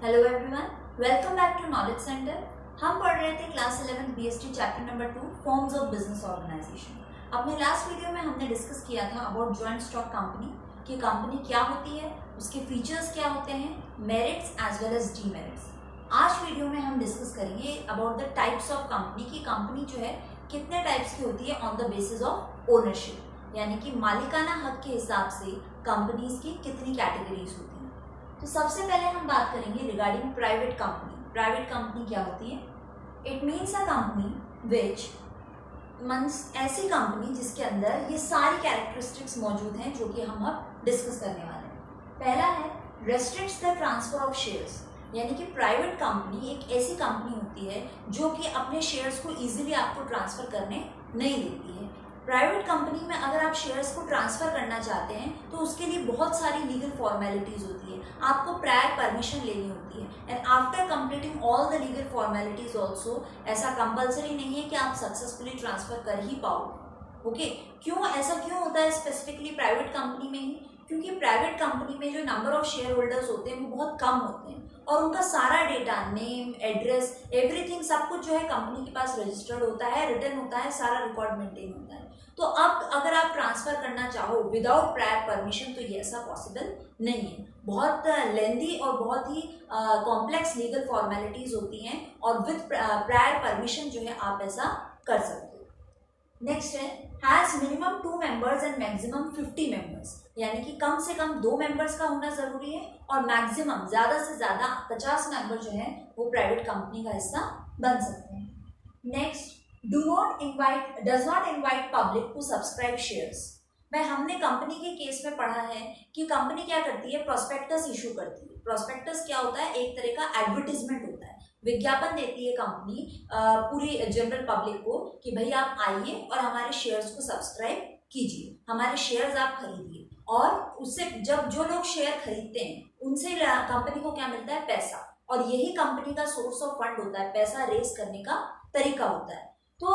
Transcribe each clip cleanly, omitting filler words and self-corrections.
Hello everyone, welcome back to knowledge centre. हम पढ़ रहे थे class 11 BST chapter number 2 forms of business organisation. अपने लास्ट वीडियो में हमने डिस्कस किया था अबाउट जॉइंट स्टॉक कंपनी कि कंपनी क्या होती है, उसके फीचर्स क्या होते हैं, merits as well as demerits. आज वीडियो में हम डिस्कस करेंगे about the types of company की कंपनी जो है कितने टाइप्स की होती है on the basis of ownership, यानी कि मालिकाना हक के हिसाब से कंपनीज की कितनी कैटेगरीज होती हैं। तो सबसे पहले हम बात करेंगे regarding private company. Private company क्या होती है? It means a company which means ऐसी कंपनी जिसके अंदर ये सारी कैरेक्टरिस्टिक्स मौजूद हैं जो कि हम अब डिस्कस करने वाले हैं। पहला है restricts the transfer of shares, यानी कि प्राइवेट कंपनी एक ऐसी कंपनी होती है जो कि अपने शेयर्स को इजीली आपको ट्रांसफर करने नहीं देती है। प्राइवेट कंपनी में अगर आप शेयर्स को ट्रांसफर करना चाहते हैं तो उसके लिए बहुत सारी लीगल फॉर्मेलिटीज होती है, आपको प्रायर परमिशन लेनी होती है and after completing all the legal formalities also ऐसा कंपल्सरी नहीं है कि आप सक्सेसफुली ट्रांसफर कर ही पाओगे। ओके, क्यों ऐसा क्यों होता है स्पेसिफिकली प्राइवेट कंपनी में ही? क्योंकि प्राइवेट कंपनी में जो नंबर ऑफ शेयर होल्डर्स होते हैं वो बहुत कम होते हैं और उनका सारा डेटा, नेम, एड्रेस, एवरीथिंग सब कुछ जो है कंपनी के पास रजिस्टर्ड होता है, रिटर्न होता है, सारा रिकॉर्ड मेंटेन होता है। तो अब अगर आप ट्रांसफर करना चाहो विदाउट प्रायर परमिशन तो ये ऐसा पॉसिबल नहीं है। बहुत लेंदी और बहुत ही कॉम्प्लेक्स लीगल फॉर्मेलिटीज होती हैं और विद प्रायर परमिशन जो है आप ऐसा कर सकते हो। नेक्स्ट है has minimum 2 members and maximum 50 members, यानी कि कम से कम 2 मेंबर्स का होना जरूरी है और मैक्सिमम ज्यादा से ज्यादा 50 मेंबर जो है वो प्राइवेट कंपनी का हिस्सा बन सकते हैं। Next does not invite public to subscribe shares. भाई हमने कंपनी के केस में पढ़ा है कि कंपनी क्या करती है, प्रोस्पेक्टस इशू करती है। प्रोस्पेक्टस क्या होता है? एक तरह का एडवर्टीजमेंट होता है, विज्ञापन देती है कंपनी पूरी जनरल पब्लिक को कि भाई आप आइए और हमारे शेयर्स को सब्सक्राइब कीजिए, हमारे शेयर्स आप खरीदिए। और उससे जब जो लोग शेयर खरीदते हैं उनसे कंपनी को क्या मिलता है? पैसा। और यही कंपनी का सोर्स ऑफ फंड होता है, पैसा रेस करने का तरीका होता है। तो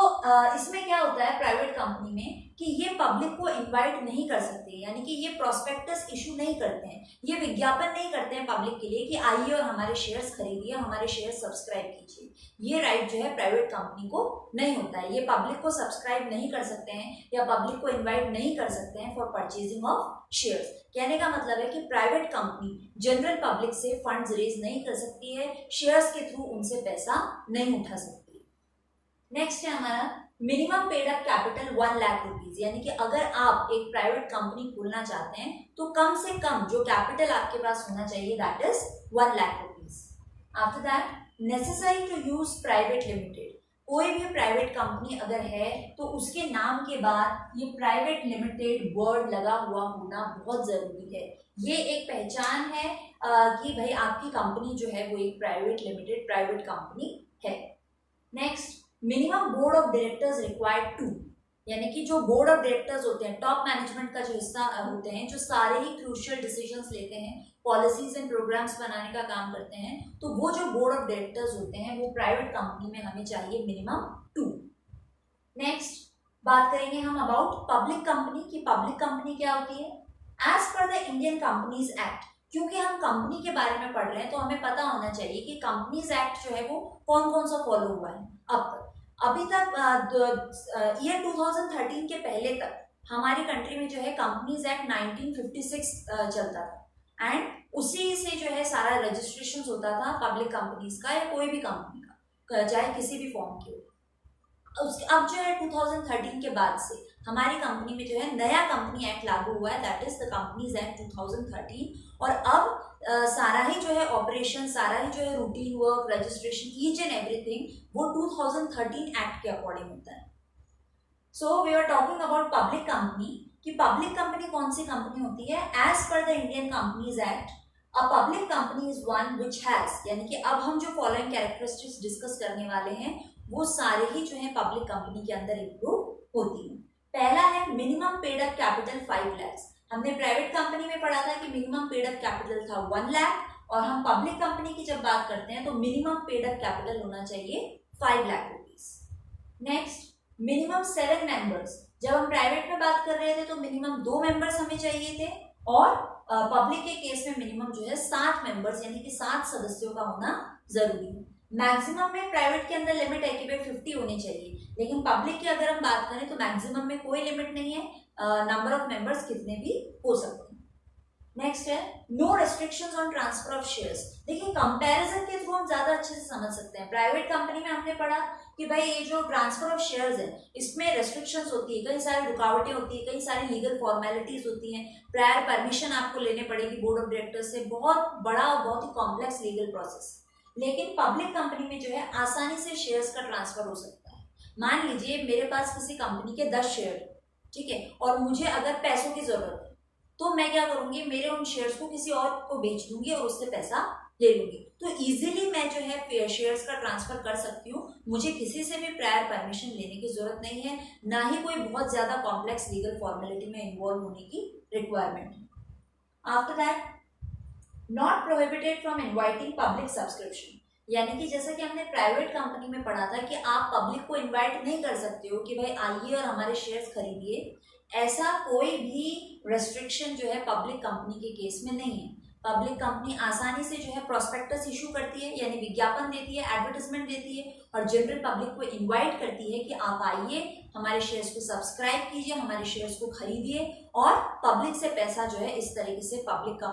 इसमें क्या होता है प्राइवेट कंपनी में कि ये पब्लिक को इनवाइट नहीं कर सकते, यानी कि ये प्रोस्पेक्टस इशू नहीं करते हैं, ये विज्ञापन नहीं करते हैं पब्लिक के लिए कि आइए और हमारे शेयर्स खरीदिए, हमारे शेयर्स सब्सक्राइब कीजिए। ये राइट जो है प्राइवेट कंपनी को नहीं होता है। ये पब्लिक को सब्सक्राइब नहीं कर सकते हैं या पब्लिक को इन्वाइट नहीं कर सकते हैं फॉर परचेजिंग ऑफ शेयर्स। कहने का मतलब है कि प्राइवेट कंपनी जनरल पब्लिक से फंड्स रेज नहीं कर सकती है, शेयर्स के थ्रू उनसे पैसा नहीं उठा सकती। नेक्स्ट है हमारा minimum paid up capital 1 lakh rupees, यानी कि अगर आप एक प्राइवेट कंपनी खोलना चाहते हैं तो कम से कम जो कैपिटल आपके पास होना चाहिए that is 1 lakh rupees. After that necessary to use private limited. कोई भी प्राइवेट कंपनी अगर है तो उसके नाम के बाद ये प्राइवेट लिमिटेड वर्ड लगा हुआ होना बहुत जरूरी है। ये एक पहचान है कि भाई आपकी कंपनी जो है वो एक प्राइवेट लिमिटेड प्राइवेट कंपनी है। Next minimum board of directors required two, यानी कि जो बोर्ड ऑफ डायरेक्टर्स होते हैं, टॉप मैनेजमेंट का जो हिस्सा होते हैं, जो सारे ही क्रूशियल डिसीजंस लेते हैं, पॉलिसीज एंड प्रोग्राम्स बनाने का काम करते हैं, तो वो जो बोर्ड ऑफ डायरेक्टर्स होते हैं वो प्राइवेट कंपनी में हमें चाहिए मिनिमम 2। नेक्स्ट बात करेंगे हम अबाउट पब्लिक कंपनी की। पब्लिक कंपनी क्या होती है? As per the Indian companies act, क्योंकि हम कंपनी के बारे में पढ़ रहे हैं तो हमें पता होना चाहिए कि कंपनीज एक्ट जो है वो कौन कौन सा फॉलो हुआ है अब तक। अभी तक ईयर 2013 के पहले तक हमारी कंट्री में जो है कंपनीज एक्ट 1956 चलता था एंड उसी से जो है सारा रजिस्ट्रेशन होता था पब्लिक कंपनीज का या कोई भी कंपनी का, चाहे किसी भी फॉर्म की हो। अब जो है 2013 के बाद से हमारी कंपनी में जो है नया कंपनी एक्ट लागू हुआ है that is the companies act 2013। और अब सारा ही जो है ऑपरेशन, सारा ही जो है routine work, registration, each and everything वो 2013 एक्ट के अकॉर्डिंग होता है। So we are talking about public company कि पब्लिक कंपनी कौन सी कंपनी होती है? As per the Indian companies act a public company is one which has, यानी कि अब हम जो फॉलोइंग कैरेक्टरिस्टिक्स डिस्कस करने वाले हैं वो सारे ही जो है पब्लिक कंपनी के अंदर इंक्लूड होती है। पहला है minimum paid up capital 5 lakh. हमने प्राइवेट कंपनी में पढ़ा था कि मिनिमम पेड अप कैपिटल था 1 लाख और हम पब्लिक कंपनी की जब बात करते हैं तो मिनिमम पेड अप कैपिटल होना चाहिए 5 lakh rupees. Next minimum 7 members. जब हम प्राइवेट में बात कर रहे थे तो मिनिमम 2 मेंबर्स हमें चाहिए थे और पब्लिक के केस में मिनिमम जो है 7 मेंबर्स यानी कि 7 सदस्यों का होना जरूरी है। मैक्सिमम में प्राइवेट के अंदर लिमिट है कि भाई 50 होनी चाहिए, लेकिन पब्लिक की अगर हम बात करें तो मैक्सिमम में कोई लिमिट नहीं है, नंबर ऑफ मेंबर्स कितने भी हो सकते हैं। नेक्स्ट है no restrictions on transfer of shares. देखिए कंपैरिजन के थ्रू हम ज्यादा अच्छे से समझ सकते हैं। प्राइवेट कंपनी में हमने पढ़ा कि भाई ये जो ट्रांसफर ऑफ शेयर्स है इसमें रेस्ट्रिक्शंस होती है, कई सारी रुकावटें होती है, कई सारी लीगल फॉर्मेलिटीज होती हैं, प्रायर परमिशन आपको लेने पड़ेगी बोर्ड ऑफ डायरेक्टर से, बहुत बड़ा और बहुत ही कॉम्प्लेक्स लीगल प्रोसेस। लेकिन पब्लिक कंपनी में जो है आसानी से शेयर्स का ट्रांसफर हो सकता है। मान लीजिए मेरे पास किसी कंपनी के 10 शेयर, ठीक है, और मुझे अगर पैसों की जरूरत है तो मैं क्या करूंगी, मेरे उन शेयर्स को किसी और को बेच दूंगी और उससे पैसा ले लूंगी। तो इजीली मैं जो है शेयर्स का ट्रांसफर कर सकती हूँ, मुझे किसी से भी प्रायर परमिशन लेने की जरूरत नहीं है, ना ही कोई बहुत ज्यादा कॉम्प्लेक्स लीगल फॉर्मेलिटी में इन्वॉल्व होने की रिक्वायरमेंट है। After that not prohibited from inviting public subscription, यानी कि जैसा कि हमने प्राइवेट कंपनी में पढ़ा था कि आप पब्लिक को इन्वाइट नहीं कर सकते हो कि भाई आइए और हमारे शेयर्स खरीदिए, ऐसा कोई भी रेस्ट्रिक्शन जो है पब्लिक कंपनी के केस में नहीं है। पब्लिक कंपनी आसानी से जो है प्रोस्पेक्टस इशू करती है, यानी विज्ञापन देती है, एडवर्टाइजमेंट देती है और जनरल पब्लिक को इनवाइट करती है कि आप आइए, हमारे शेयर्स को सब्सक्राइब कीजिए, हमारे शेयर्स को खरीदिए, और पब्लिक से पैसा जो है इस तरीके से पब्लिक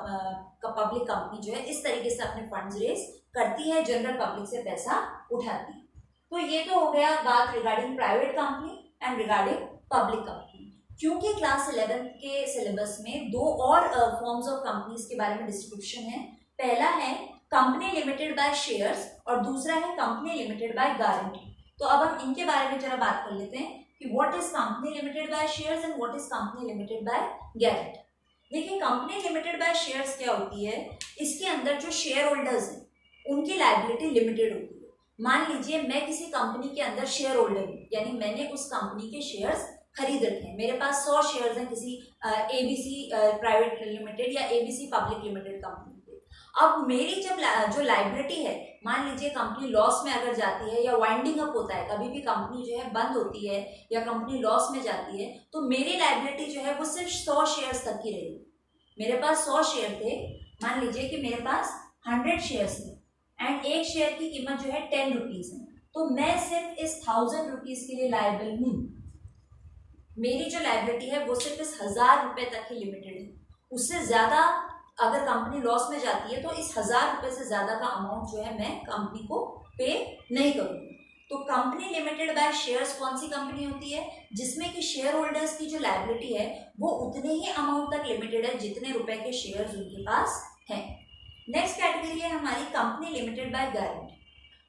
कंपनी जो है इस तरीके से अपने फंड्स रेज करती है, जनरल पब्लिक से पैसा उठाती है। तो ये तो हो गया बात regarding private company and regarding public company. क्योंकि क्लास 11 के सिलेबस में दो और फॉर्म्स ऑफ कंपनीज के बारे में डिस्क्रिप्शन है। पहला है कंपनी लिमिटेड बाय शेयर्स और दूसरा है कंपनी लिमिटेड बाय गारंटी। तो अब हम इनके बारे में जरा बात कर लेते हैं कि what is company limited by shares and what is company limited by guarantee. देखिए कंपनी लिमिटेड बाय शेयर्स क्या होती है, इसके अंदर जो शेयर होल्डर्स हैं उनकी लायबिलिटी लिमिटेड होती है। मान लीजिए मैं किसी कंपनी के अंदर शेयर होल्डर हूँ, यानी मैंने उस कंपनी के शेयर्स खरीद रखे हैं, मेरे पास 100 शेयर्स हैं किसी एबीसी प्राइवेट लिमिटेड या एबीसी पब्लिक लिमिटेड कंपनी के। अब मेरी जब जो लायबिलिटी है, मान लीजिए कंपनी लॉस में अगर जाती है या वाइंडिंग अप होता है, कभी भी कंपनी जो है बंद होती है या कंपनी लॉस में जाती है, तो मेरी लायबिलिटी जो है वो सिर्फ 100 शेयर्स तक की रहेगी। मेरे पास 100 शेयर थे, मान लीजिए कि मेरे पास 100 शेयर्स थे एंड एक शेयर की कीमत जो है 10 रुपीज है, तो मैं सिर्फ इस 1000 रुपीज के लिए लायबल हूँ। मेरी जो लायबिलिटी है वो सिर्फ इस 1000 रुपए तक ही लिमिटेड है। उससे ज्यादा अगर कंपनी लॉस में जाती है तो इस 1000 रुपए से ज्यादा का अमाउंट जो है मैं कंपनी को पे नहीं करूंगी। तो कंपनी लिमिटेड बाय शेयर्स कौन सी कंपनी होती है, जिसमें कि शेयर होल्डर्स की जो लायबिलिटी है वो उतने ही अमाउंट तक लिमिटेड है जितने रुपए के शेयर्स उनके पास हैं। नेक्स्ट कैटेगरी है हमारी कंपनी लिमिटेड बाय गारंटी।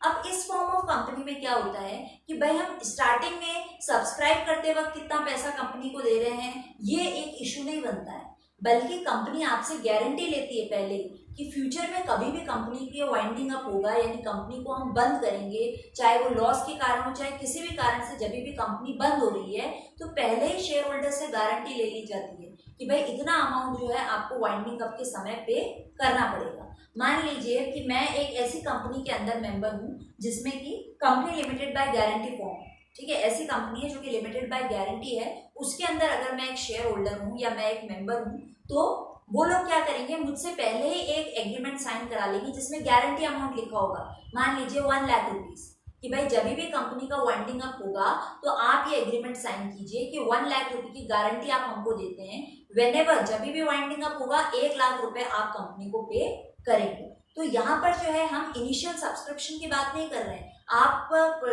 अब इस फॉर्म ऑफ कंपनी में क्या होता है कि भाई हम स्टार्टिंग में सब्सक्राइब करते वक्त कितना पैसा कंपनी को दे रहे हैं ये एक इशू नहीं बनता है, बल्कि कंपनी आपसे गारंटी लेती है पहले कि फ्यूचर में कभी भी कंपनी की वाइंडिंग अप होगा, यानी कंपनी को हम बंद करेंगे, चाहे वो लॉस के कारण हो चाहे किसी भी कारण से, जब भी कंपनी बंद हो रही है तो पहले ही शेयर होल्डर से गारंटी ले ली जाती है कि भाई इतना अमाउंट जो है आपको वाइंडिंग अप के समय पे करना पड़ेगा। मान लीजिए कि मैं एक ऐसी कंपनी के अंदर मेंबर हूँ जिसमें कि company limited by guarantee form, ठीक है, ऐसी कंपनी है जो कि लिमिटेड बाय गारंटी है, उसके अंदर अगर मैं एक शेयर होल्डर हूँ या मैं एक मेंबर हूँ, तो वो लोग क्या करेंगे, मुझसे पहले ही एक एग्रीमेंट साइन करा लेंगे जिसमें गारंटी अमाउंट लिखा होगा। मान लीजिए 1 लाख रुपीज कि भाई जब भी कंपनी का वाइंडिंग अप होगा तो आप ये एग्रीमेंट साइन कीजिए कि 1 लाख रुपए की गारंटी आप हमको देते हैं, व्हेनेवर जब भी वाइंडिंग अप होगा 1 लाख रुपए आप कंपनी को पे करेंगे। तो यहाँ पर जो है हम इनिशियल सब्सक्रिप्शन की बात नहीं कर रहे हैं, आप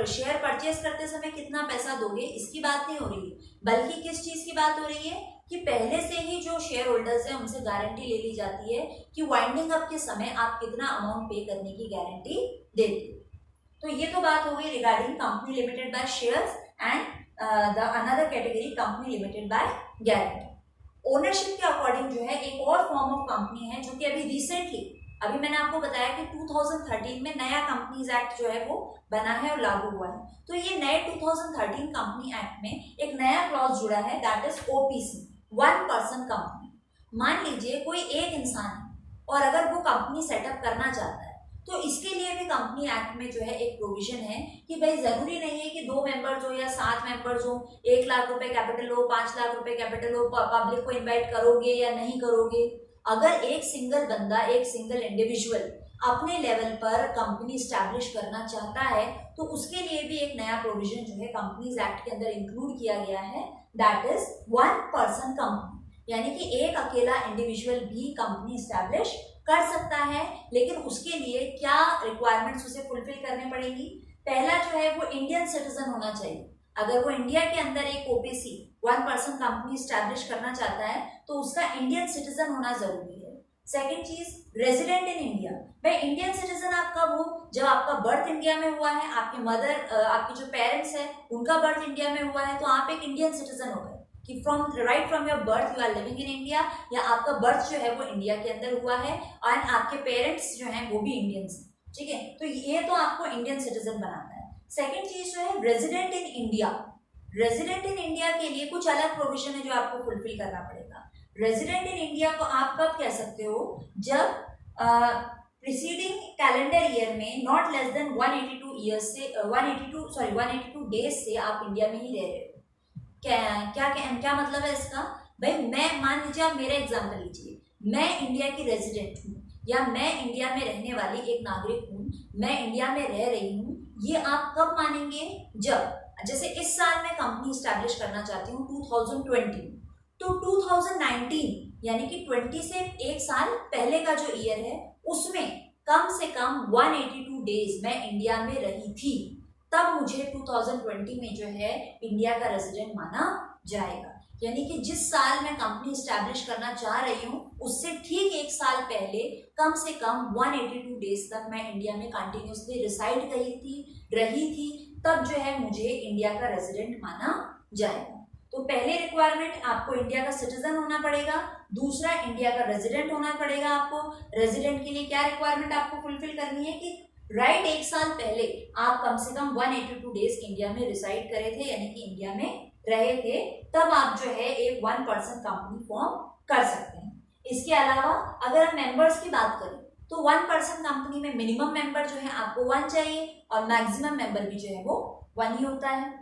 शेयर परचेज करते समय कितना पैसा दोगे इसकी बात नहीं हो रही है, बल्कि किस चीज की बात हो रही है कि पहले से ही जो शेयर होल्डर्स हैं उनसे गारंटी ले ली जाती है कि वाइंडिंग अप के समय आप कितना अमाउंट पे करने की गारंटी देते हैं। तो ये तो बात हो गई regarding company limited by shares and the another category company limited by guarantee. Ownership के अकॉर्डिंग जो है एक और फॉर्म ऑफ कंपनी है जो कि अभी रिसेंटली, अभी मैंने आपको बताया कि 2013 में नया कंपनीज एक्ट जो है वो बना है और लागू हुआ है। तो ये नए 2013 कंपनी एक्ट में एक नया क्लॉज जुड़ा है, that is OPC, 1 person company. मान लीजिए कोई एक इंसान है और अगर वो कंपनी सेटअप करना चाहता है तो इसके लिए भी कंपनी एक्ट में जो है एक प्रोविजन है कि भाई जरूरी नहीं है कि 2 मेंबर्स हो या 7 मेंबर्स हो, 1 लाख रुपए कैपिटल हो, 5 लाख रुपए कैपिटल हो, पब्लिक को इन्वाइट करोगे या नहीं करोगे, अगर एक सिंगल बंदा, एक सिंगल इंडिविजुअल अपने लेवल पर कंपनी स्टैब्लिश करना चाहता है तो उसके लिए भी एक नया प्रोविजन जो है कंपनीज एक्ट के अंदर इंक्लूड किया गया है, that is one person company, यानी कि एक अकेला इंडिविजुअल भी कंपनी स्टैब्लिश कर सकता है। लेकिन उसके लिए क्या रिक्वायरमेंट्स उसे फुलफिल करने पड़ेगी? पहला जो है वो इंडियन सिटीजन होना चाहिए। अगर वो इंडिया के अंदर एक OPC one person company establish करना चाहता है तो उसका इंडियन सिटीजन होना जरूरी है। सेकेंड चीज, रेजिडेंट इन इंडिया। भाई इंडियन सिटीजन आप कब हो? जब आपका बर्थ इंडिया में हुआ है, आपके मदर, आपके जो पेरेंट्स है उनका बर्थ इंडिया में हुआ है, तो आप एक इंडियन सिटीजन हो गए कि from your birth you are living in India, या आपका बर्थ जो है वो इंडिया के अंदर हुआ है और आपके पेरेंट्स जो है वो भी इंडियंस हैं, ठीक है। तो ये तो आपको इंडियन सिटीजन बनाता है। सेकेंड चीज जो है resident in India. Resident in India के लिए कुछ अलग प्रोविजन है जो आपको फुलफिल करना पड़ेगा। रेजिडेंट इन इंडिया को आप कब कह सकते हो? जब प्रीसीडिंग कैलेंडर ईयर में नॉट लेस देन 182 डेज से आप इंडिया में ही रह रहे हो। क्या मतलब है इसका? भाई मैं, मान लीजिए आप मेरा एग्जांपल लीजिए, मैं इंडिया की रेजिडेंट हूँ या मैं इंडिया में रहने वाली एक नागरिक हूँ, मैं इंडिया में रह रही हूँ, ये आप कब मानेंगे? जब जैसे इस साल मैं कंपनी स्टैब्लिश करना चाहती हूँ 2020, तो 2019 यानी कि 20 से एक साल पहले का जो ईयर है उसमें कम से कम 182 डेज मैं इंडिया में रही थी, तब मुझे 2020 में जो है इंडिया का रेजिडेंट माना जाएगा। यानी कि जिस साल मैं कंपनी स्टैब्लिश करना चाह रही हूँ उससे ठीक एक साल पहले कम से कम 182 डेज तक मैं इंडिया में कंटिन्यूसली रिसाइड रही थी, तब जो है मुझे इंडिया का रेजिडेंट माना जाएगा। तो पहले रिक्वायरमेंट, आपको इंडिया का सिटीजन होना पड़ेगा। दूसरा, इंडिया का रेजिडेंट होना पड़ेगा आपको। रेजिडेंट के लिए क्या रिक्वायरमेंट आपको फुलफिल करनी है कि एक साल पहले आप कम से कम 182 डेज इंडिया में रिसाइड करे थे, यानी कि इंडिया में रहे थे, तब आप जो है एक वन पर्सन कंपनी फॉर्म कर सकते हैं। इसके अलावा अगर हम मेंबर्स की बात करें तो वन पर्सन कंपनी में मिनिमम मेंबर जो है आपको 1 चाहिए और मैक्सिमम मेंबर भी जो है वो 1 ही होता है।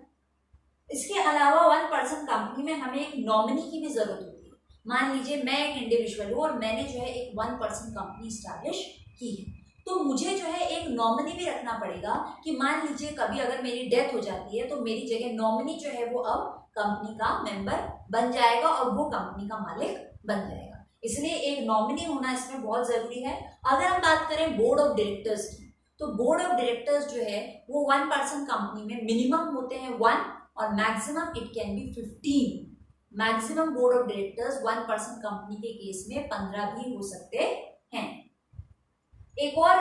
इसके अलावा वन पर्सन कंपनी में हमें एक नॉमिनी की भी जरूरत होती है। मान लीजिए मैं एक इंडिविजुअल हूँ और मैंने जो है एक वन पर्सन कंपनी स्टैब्लिश की है, तो मुझे जो है एक नॉमिनी भी रखना पड़ेगा कि मान लीजिए कभी अगर मेरी डेथ हो जाती है तो मेरी जगह नॉमिनी जो है वो अब कंपनी का मेंबर बन जाएगा और वो कंपनी का मालिक बन जाएगा। इसलिए एक नॉमिनी होना इसमें बहुत जरूरी है। अगर हम बात करें बोर्ड ऑफ डायरेक्टर्स की, तो बोर्ड ऑफ डायरेक्टर्स जो है वो वन पर्सन कंपनी में मिनिमम होते हैं 1 और maximum it can be 15। Maximum board of directors one person company के केस में 15 भी हो सकते हैं। एक और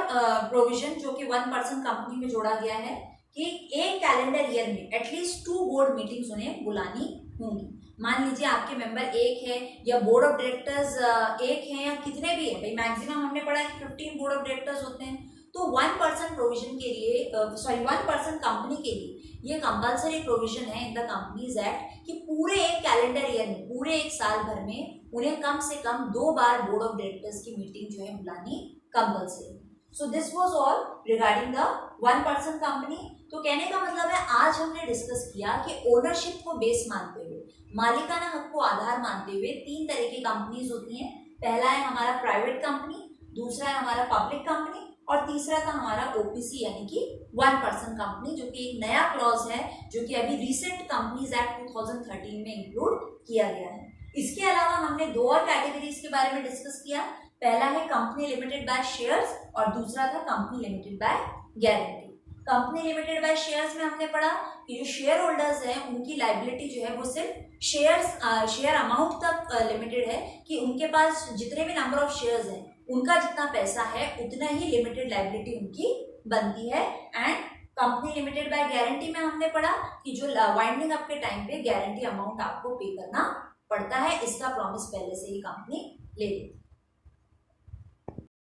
प्रोविजन जो कि वन पर्सन कंपनी में जोड़ा गया है कि एक कैलेंडर ईयर में एटलीस्ट 2 बोर्ड मीटिंग्स उन्हें बुलानी होंगी। मान लीजिए आपके मेंबर 1 है या बोर्ड ऑफ डायरेक्टर्स 1 है या कितने भी है, भाई मैक्सिमम हमने पढ़ा कि 15 बोर्ड ऑफ डायरेक्टर्स होते हैं, तो वन पर्सन प्रोविजन के लिए वन पर्सन कंपनी के लिए ये कंपलसरी प्रोविजन है इन द कंपनीज एक्ट कि पूरे एक कैलेंडर ईयर में, पूरे एक साल भर में उन्हें कम से कम 2 बार बोर्ड ऑफ डायरेक्टर्स की मीटिंग जो है बुलानी compulsory. So this was all regarding the one person company. तो कहने का मतलब है आज हमने डिस्कस किया कि ओनरशिप को बेस मानते हुए, मालिकाना हक को आधार मानते हुए 3 तरह की कंपनीज होती हैं। पहला है हमारा प्राइवेट कंपनी, दूसरा है हमारा पब्लिक कंपनी और तीसरा था हमारा ओपीसी यानी कि वन पर्सन कंपनी, जो कि एक नया क्लॉज है जो कि अभी रिसेंट कंपनीज एक्ट 2013 में इंक्लूड किया गया है। इसके अलावा हमने 2 और कैटेगरीज के बारे में डिस्कस किया। पहला है कंपनी लिमिटेड बाय शेयर्स और दूसरा था company limited by guarantee. Company limited by shares में हमने पढ़ा कि जो शेयर होल्डर्स हैं उनकी लायबिलिटी जो है वो सिर्फ शेयर अमाउंट तक लिमिटेड है कि उनके पास जितने भी नंबर ऑफ शेयर्स हैं उनका जितना पैसा है उतना ही लिमिटेड लायबिलिटी उनकी बनती है। And company limited by guarantee में हमने पढ़ा कि जो वाइंडिंग अप के टाइम पे गारंटी अमाउंट आपको पे करना पड़ता है, इसका प्रॉमिस पहले से ही कंपनी ले लेती है।